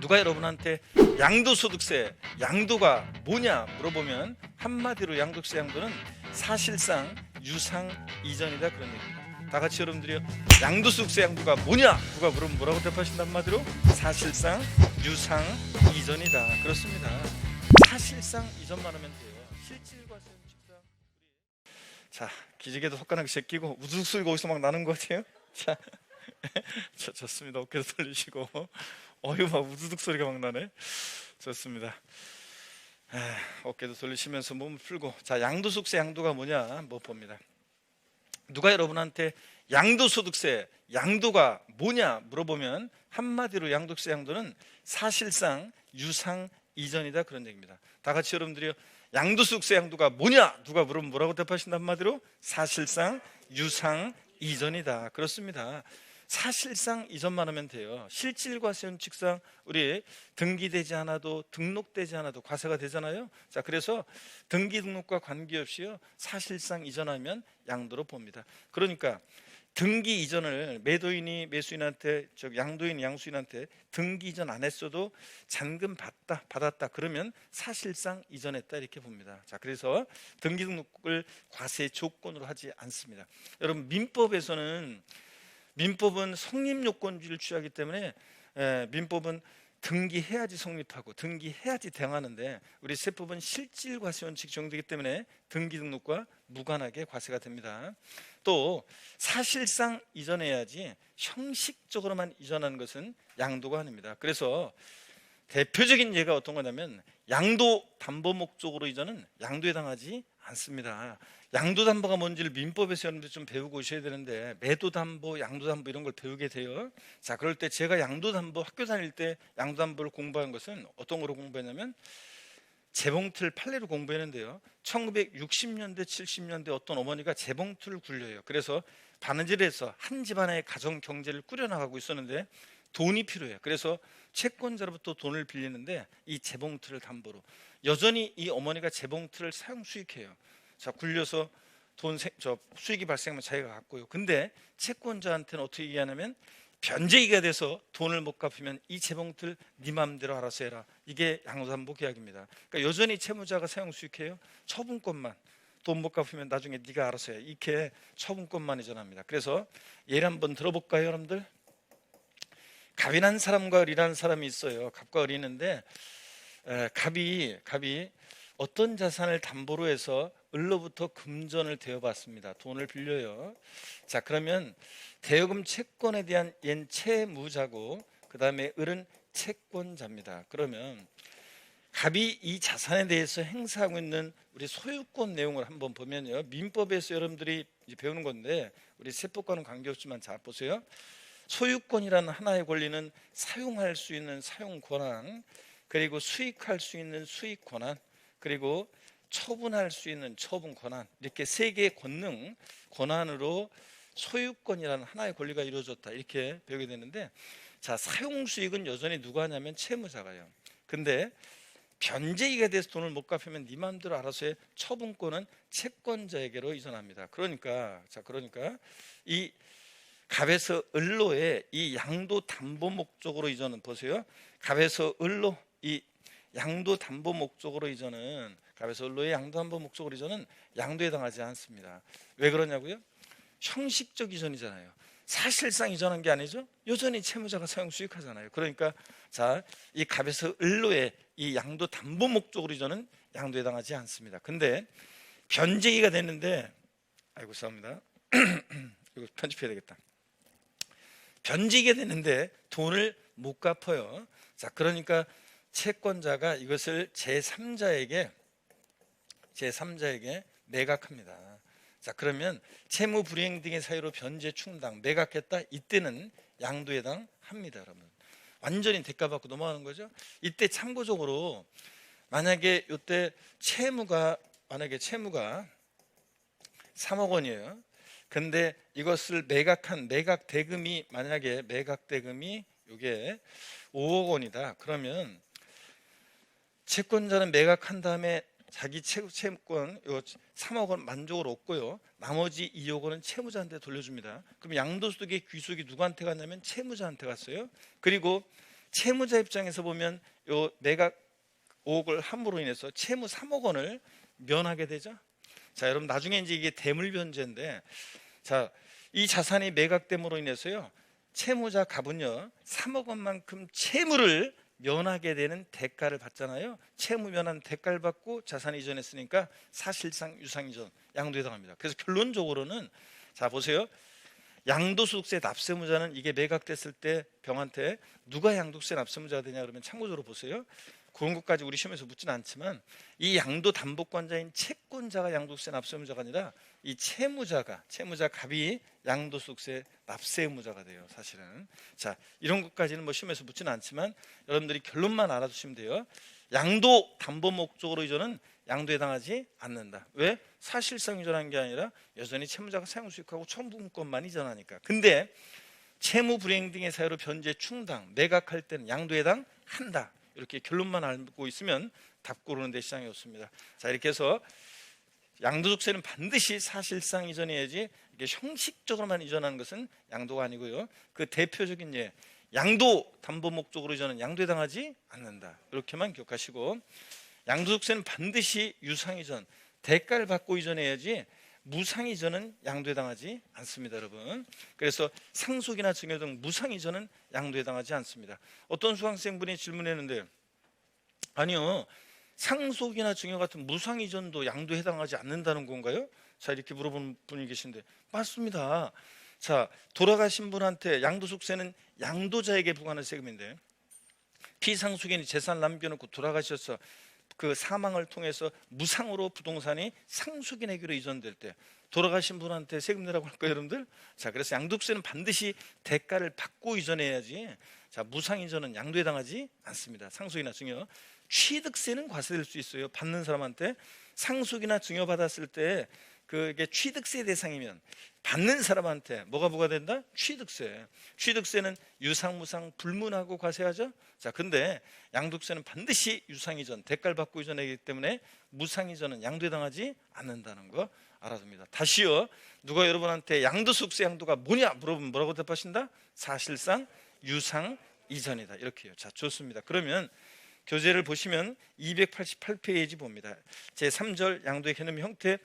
누가 여러분한테 양도소득세, 양도가 뭐냐 물어보면 한마디로 양도세 양도는 사실상 유상 이전이다 그런 얘기입니다. 다 같이 여러분들이요, 양도소득세 양도가 뭐냐 누가 물으면 뭐라고 대답하신다? 한마디로 사실상 유상 이전이다. 그렇습니다. 사실상 이전만 하면 돼요. 실질과 현직상. 자, 기지개도 헛간하게 제끼고 우두둑 소리가 어디서 막 나는 것 같아요. 자, 좋습니다. 어깨도 돌리시고. 막 우두둑 소리가 막 나네. 좋습니다. 어깨도 돌리시면서 몸을 풀고. 자, 양도소득세 양도가 뭐냐 한번 봅니다. 누가 여러분한테 양도소득세 양도가 뭐냐 물어보면 한마디로 양도세 양도는 사실상 유상 이전이다 그런 얘기입니다. 다 같이 여러분들이요, 양도소득세 양도가 뭐냐 누가 물으면 뭐라고 대답하신다? 한마디로 사실상 유상 이전이다. 그렇습니다. 사실상 이전만 하면 돼요. 실질과 현직상 우리 등기되지 않아도 등록되지 않아도 과세가 되잖아요. 자, 그래서 등기 등록과 관계없이요 사실상 이전하면 양도로 봅니다. 그러니까 등기 이전을 매도인이 매수인한테, 양도인이 양수인한테 등기 이전 안 했어도 잔금 받았다 그러면 사실상 이전했다 이렇게 봅니다. 자, 그래서 등기 등록을 과세 조건으로 하지 않습니다. 여러분, 민법은 성립 요건주의를 취하기 때문에 민법은 등기해야지 성립하고 등기해야지 대응하는데, 우리 세법은 실질과세 원칙 적용되기 때문에 등기 등록과 무관하게 과세가 됩니다. 또 사실상 이전해야지 형식적으로만 이전하는 것은 양도가 아닙니다. 그래서 대표적인 예가 어떤 거냐면 양도 담보 목적으로 이전은 양도에 해당하지 않습니다. 양도담보가 뭔지를 민법에서 여러분들 좀 배우고 오셔야 되는데, 매도담보, 양도담보 이런 걸 배우게 돼요. 자, 그럴 때 제가 양도담보 학교 다닐 때 양도담보를 공부한 것은 어떤 거로 공부했냐면 재봉틀 판례로 공부했는데요, 1960년대 70년대 어떤 어머니가 재봉틀을 굴려요. 그래서 바느질해서 한 집안의 가정 경제를 꾸려나가고 있었는데 돈이 필요해요. 그래서 채권자로부터 돈을 빌리는데 이 재봉틀을 담보로 여전히 이 어머니가 재봉틀을 사용 수익해요. 자, 굴려서 수익이 발생하면 자기가 갖고요. 근데 채권자한테는 어떻게 얘기하냐면 변제기가 돼서 돈을 못 갚으면 이 재봉틀 네 맘대로 알아서 해라. 이게 양도담보 계약입니다. 그러니까 여전히 채무자가 사용 수익해요. 처분권만, 돈 못 갚으면 나중에 네가 알아서 해. 이렇게 처분권만 이전합니다. 그래서 예를 한번 들어볼까요, 여러분들? 갑이란 사람과 을이라는 사람이 있어요. 갑과 을이 있는데 갑이 어떤 자산을 담보로 해서 을로부터 금전을 대여받습니다. 돈을 빌려요. 자, 그러면 대여금 채권에 대한 얜 채무자고 그 다음에 을은 채권자입니다. 그러면 갑이 이 자산에 대해서 행사하고 있는 우리 소유권 내용을 한번 보면요, 민법에서 여러분들이 배우는 건데 우리 세법과는 관계없지만 잘 보세요. 소유권이라는 하나의 권리는 사용할 수 있는 사용 권한, 그리고 수익할 수 있는 수익 권한, 그리고 처분할 수 있는 처분 권한, 이렇게 세 개의 권한으로 소유권이라는 하나의 권리가 이루어졌다 이렇게 배우게 되는데, 자, 사용 수익은 여전히 누가 하냐면 채무자가요. 근데 변제기가 돼서 돈을 못 갚으면 네 마음대로 알아서 해. 처분권은 채권자에게로 이전합니다. 그러니까 이 갑에서 을로의 이 양도 담보 목적으로 이전은 보세요. 갑에서 을로 이 양도 담보 목적으로 이전은, 갑에서 을로의 양도 담보 목적으로 이전은 양도에 해당하지 않습니다. 왜 그러냐고요? 형식적 이전이잖아요. 사실상 이전한 게 아니죠. 여전히 채무자가 사용 수익하잖아요. 그러니까 자, 이 갑에서 을로의 이 양도 담보 목적으로 이전은 양도에 해당하지 않습니다. 근데 변제기가 됐는데, 아이고 죄송합니다. 이거 편집해야 되겠다. 변제기가 됐는데 돈을 못 갚아요. 자, 그러니까 채권자가 이것을 제3자에게 매각합니다. 자, 그러면 채무 불이행 등의 사유로 변제 충당 매각했다. 이때는 양도에 해당합니다. 여러분, 완전히 대가받고 넘어가는 거죠. 이때 참고적으로 만약에 이때 채무가 3억 원이에요. 근데 이것을 매각한 매각 대금이 만약에 이게 5억 원이다. 그러면 채권자는 매각한 다음에 자기 채권 3억 원 만족을 얻고요, 나머지 2억 원은 채무자한테 돌려줍니다. 그럼 양도소득의 귀속이 누구한테 갔냐면 채무자한테 갔어요. 그리고 채무자 입장에서 보면 요 매각 5억을 함으로 인해서 채무 3억 원을 면하게 되죠. 자, 여러분 나중에 이제 이게 대물변제인데, 자, 이 자산이 매각됨으로 인해서요, 채무자 갑은요 3억 원만큼 채무를 면하게 되는 대가를 받잖아요. 채무 면한 대가를 받고 자산 이전했으니까 사실상 유상이전, 양도에 해당합니다. 그래서 결론적으로는, 자 보세요, 양도소득세 납세무자는 이게 매각됐을 때 병한테 누가 양도세 납세무자가 되냐 그러면 참고적으로 보세요. 그런 것까지 우리 시험에서 묻지는 않지만 이 양도담보권자인 채권자가 양도세 납세무자가 아니라 이 채무자 갑이 양도소득세 납세무자가 돼요, 사실은. 자, 이런 것까지는 뭐 시험에서 묻지는 않지만 여러분들이 결론만 알아두시면 돼요. 양도담보 목적으로 이전은 양도에 해당하지 않는다. 왜? 사실상 이전한 게 아니라 여전히 채무자가 사용수익하고 청구권만 이전하니까. 근데 채무 불이행 등의 사유로 변제 충당, 매각할 때는 양도에 해당한다. 이렇게 결론만 알고 있으면 답 고르는 데 시장이 없습니다. 자, 이렇게 해서 양도소득세는 반드시 사실상 이전해야지, 이게 형식적으로만 이전하는 것은 양도가 아니고요. 그 대표적인 예, 양도 담보 목적으로 이전은 양도에 해당하지 않는다. 이렇게만 기억하시고, 양도소득세는 반드시 유상이전, 대가를 받고 이전해야지 무상이전은 양도에 해당하지 않습니다, 여러분. 그래서 상속이나 증여 등 무상이전은 양도에 해당하지 않습니다. 어떤 수강생분이 질문했는데, 아니요, 상속이나 증여 같은 무상이전도 양도에 해당하지 않는다는 건가요? 자, 이렇게 물어보는 분이 계신데, 맞습니다. 자, 돌아가신 분한테 양도소득세는 양도자에게 부과하는 세금인데, 피상속인이 재산 남겨놓고 돌아가셔서 그 사망을 통해서 무상으로 부동산이 상속인에게로 이전될 때 돌아가신 분한테 세금 내라고 할까요, 여러분들? 자, 그래서 양도세는 반드시 대가를 받고 이전해야지, 자, 무상 이전은 양도에 해당하지 않습니다. 상속이나 증여. 취득세는 과세될 수 있어요, 받는 사람한테. 상속이나 증여 받았을 때 그게 취득세 대상이면 받는 사람한테 뭐가 부과된다? 취득세. 취득세는 유상, 무상 불문하고 과세하죠. 자, 근데 양도세는 반드시 유상이전, 대가를 받고 이전하기 때문에 무상이전은 양도에 해당하지 않는다는 거 알아둡니다. 다시요, 누가 여러분한테 양도소득세 양도가 뭐냐 물어보면 뭐라고 대답하신다? 사실상 유상이전이다, 이렇게요. 자, 좋습니다. 그러면 교재를 보시면 288페이지 봅니다. 제3절 양도의 개념 형태.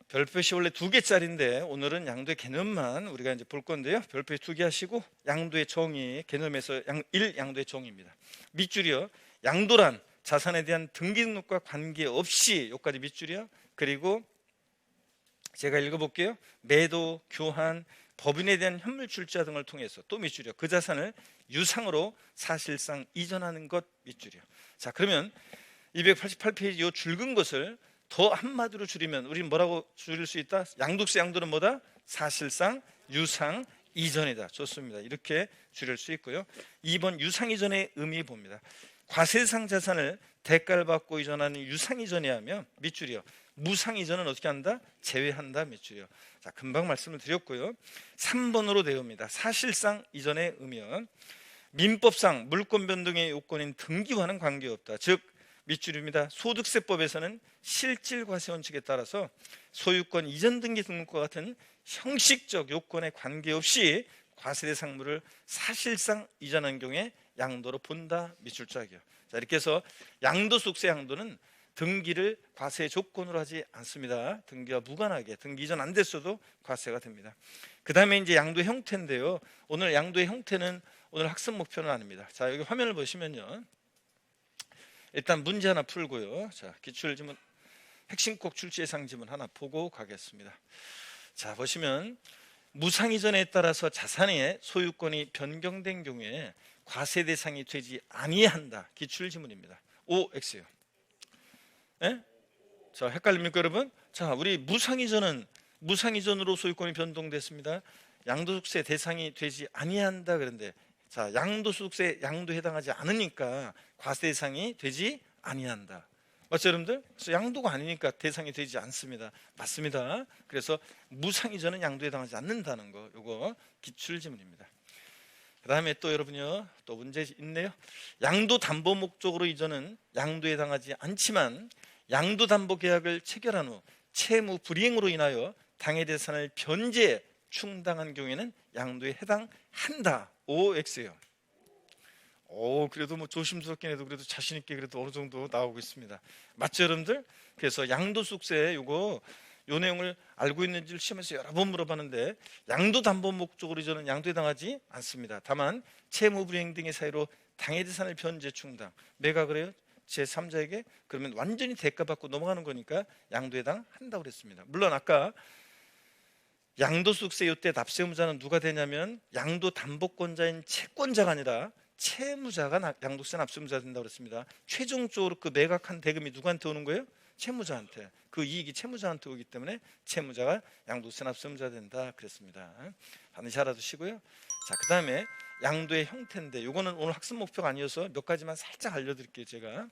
별표시 원래 2개짜리인데 오늘은 양도의 개념만 우리가 이제 볼 건데요. 별표시 2개 하시고, 양도의 정의 개념에서 1 양도의 정의입니다. 밑줄이요, 양도란 자산에 대한 등기 등록과 관계없이, 여기까지 밑줄이요. 그리고 제가 읽어볼게요. 매도, 교환, 법인에 대한 현물 출자 등을 통해서, 또 밑줄이요, 그 자산을 유상으로 사실상 이전하는 것, 밑줄이요. 자, 그러면 288페이지 요 줄근 것을 더 한마디로 줄이면 우리는 뭐라고 줄일 수 있다? 양도세 양도는 뭐다? 사실상 유상 이전이다. 좋습니다. 이렇게 줄일 수 있고요. 2번 유상 이전의 의미 봅니다. 과세상 자산을 대가를 받고 이전하는 유상 이전이 하며, 밑줄이요, 무상 이전은 어떻게 한다? 제외한다, 밑줄이요. 자, 금방 말씀을 드렸고요. 3번으로 되옵니다. 사실상 이전의 의미는 민법상 물권 변동의 요건인 등기와는 관계없다. 즉, 밑줄입니다. 소득세법에서는 실질과세 원칙에 따라서 소유권 이전 등기 등록과 같은 형식적 요건에 관계없이 과세 대상물을 사실상 이전한 경우에 양도로 본다, 밑줄짝이요. 자, 이렇게 해서 양도소득세 양도는 등기를 과세 조건으로 하지 않습니다. 등기와 무관하게 등기 이전 안 됐어도 과세가 됩니다. 그 다음에 이제 양도의 형태인데요. 오늘 양도의 형태는 오늘 학습 목표는 아닙니다. 자, 여기 화면을 보시면요, 일단 문제 하나 풀고요. 자, 기출지문 핵심꼭 출제 예상 지문 하나 보고 가겠습니다. 자, 보시면 무상이전에 따라서 자산의 소유권이 변경된 경우에 과세 대상이 되지 아니한다. 기출지문입니다. OX요. 예? 자, 헷갈립니까, 여러분? 자, 우리 무상이전으로 소유권이 변동됐습니다. 양도소득세 대상이 되지 아니한다 그런데, 자, 양도소득세 양도에 해당하지 않으니까 과세 대상이 되지 아니한다. 맞죠, 여러분들? 그래서 양도가 아니니까 대상이 되지 않습니다. 맞습니다. 그래서 무상이전은 양도에 해당하지 않는다는 거, 요거 기출지문입니다. 그 다음에 또 여러분요, 또 문제 있네요. 양도담보 목적으로 이전은 양도에 해당하지 않지만 양도담보 계약을 체결한 후 채무 불이행으로 인하여 당해 재산을 변제 충당한 경우에는 양도에 해당한다. OX예요. 그래도 뭐 조심스럽긴 해도 그래도 자신 있게 그래도 어느 정도 나오고 있습니다. 맞죠, 여러분들? 그래서 양도소득세 요 내용을 알고 있는지를 시험에서 여러 번 물어봤는데 양도담보 목적으로 저는 양도에 당하지 않습니다. 다만 채무불이행 등의 사유로 당해재산을 변제 충당 매각을 해요 제3자에게 그러면 완전히 대가받고 넘어가는 거니까 양도에 당한다고 그랬습니다. 물론 아까 양도소득세 이때 납세의무자는 누가 되냐면 양도담보권자인 채권자가 아니라 채무자가 양도세 납세의무자가 된다고 그랬습니다. 최종적으로 그 매각한 대금이 누구한테 오는 거예요? 채무자한테. 그 이익이 채무자한테 오기 때문에 채무자가 양도세 납세의무자가 된다 그랬습니다. 반드시 알아두시고요. 자, 그 다음에 양도의 형태인데 이거는 오늘 학습 목표가 아니어서 몇 가지만 살짝 알려드릴게요. 제가